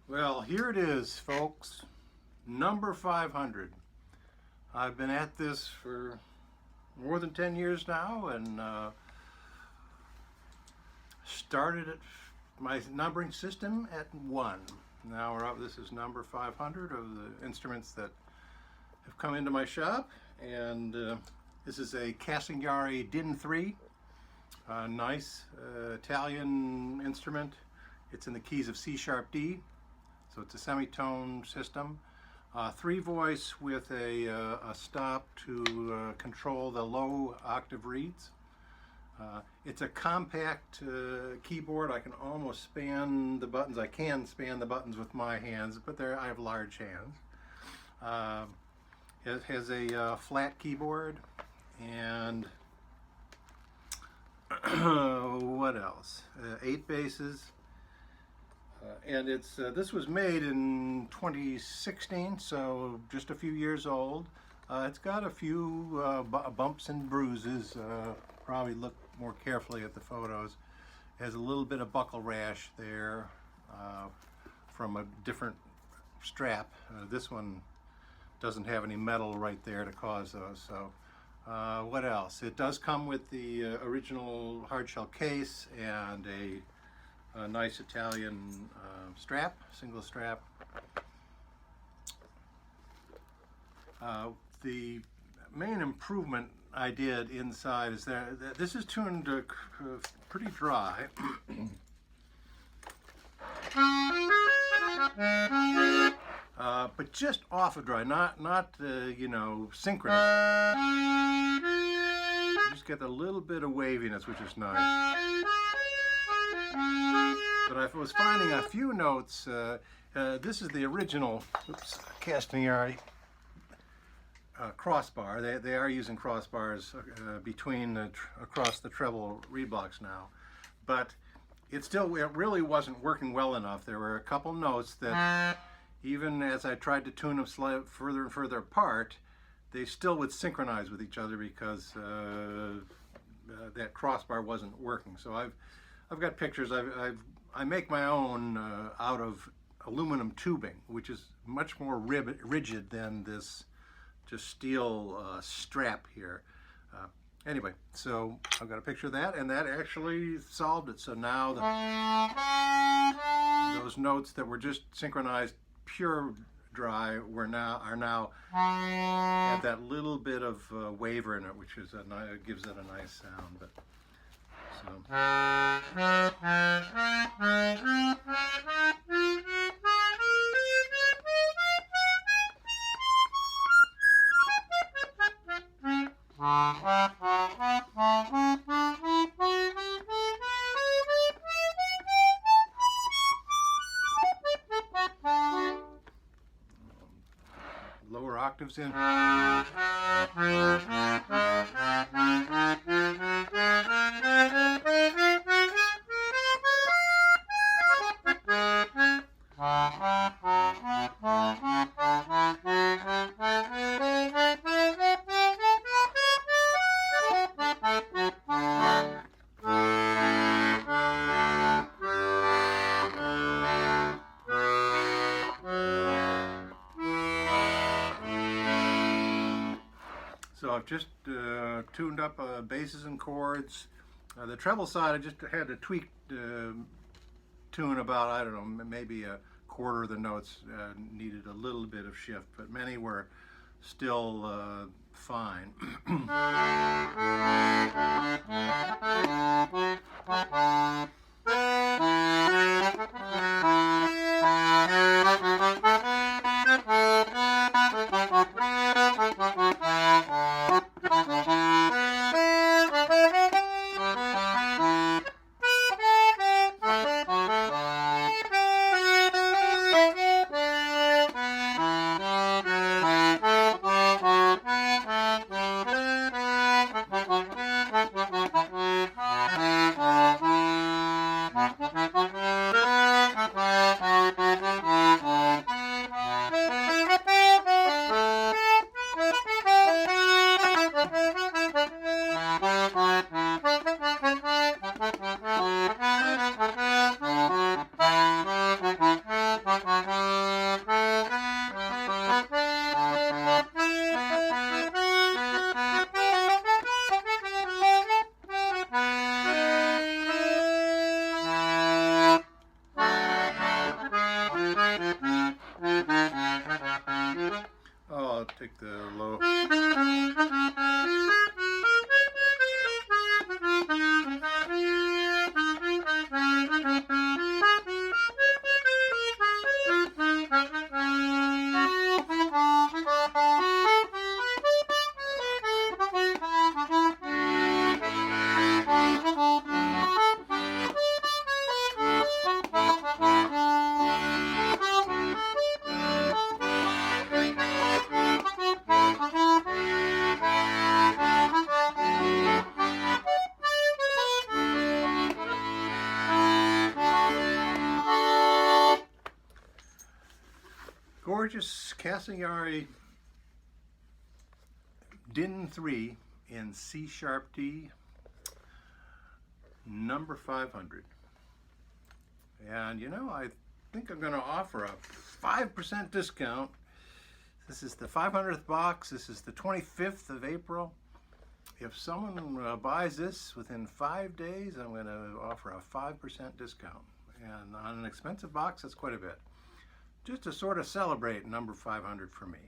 Well, here it is, folks. Number 500. I've been at this for more than 10 years now, and started at my numbering system at 1. Now we're up. This is number 500 of the instruments that have come into my shop, and this is a Castagnari Dinn III, a nice Italian instrument. It's in the keys of C-sharp D. So it's a semitone system, 3-voice with a stop to control the low octave reeds. It's a compact keyboard. I can almost span the buttons. I can span the buttons with my hands, but I have large hands. It has a flat keyboard, and what else? 8 basses. And this was made in 2016, so just a few years old. It's got a few bumps and bruises. Probably look more carefully at the photos. It has a little bit of buckle rash there from a different strap. This one doesn't have any metal right there to cause those. So what else? It does come with the original hardshell case and a nice Italian strap, single strap. The main improvement I did inside is that this is tuned pretty dry. But just off of dry, not you know, synchronous. You just get a little bit of waviness, which is nice. But I was finding a few notes. This is the original Castagnari crossbar. They are using crossbars across the treble reed blocks now, but it really wasn't working well enough. There were a couple notes that, even as I tried to tune them slightly further and further apart, they still would synchronize with each other because that crossbar wasn't working. So I've got pictures. I make my own out of aluminum tubing, which is much more rigid than this just steel strap here. Anyway, so I've got a picture of that, and that actually solved it. So now those notes that were just synchronized pure dry are now have that little bit of waver in it, which is gives it a nice sound. But lower octaves in. So I've just tuned up basses and chords. The treble side, I just had to tweak tune about, I don't know, maybe a quarter of the notes needed a little bit of shift, but many were still fine. pick the low. Gorgeous Castagnari Dinn III in C sharp D, number 500. And you know, I think I'm going to offer a 5% discount. This is the 500th box. This is the 25th of April. If someone buys this within 5 days, I'm going to offer a 5% discount. And on an expensive box, that's quite a bit. Just to sort of celebrate number 500 for me.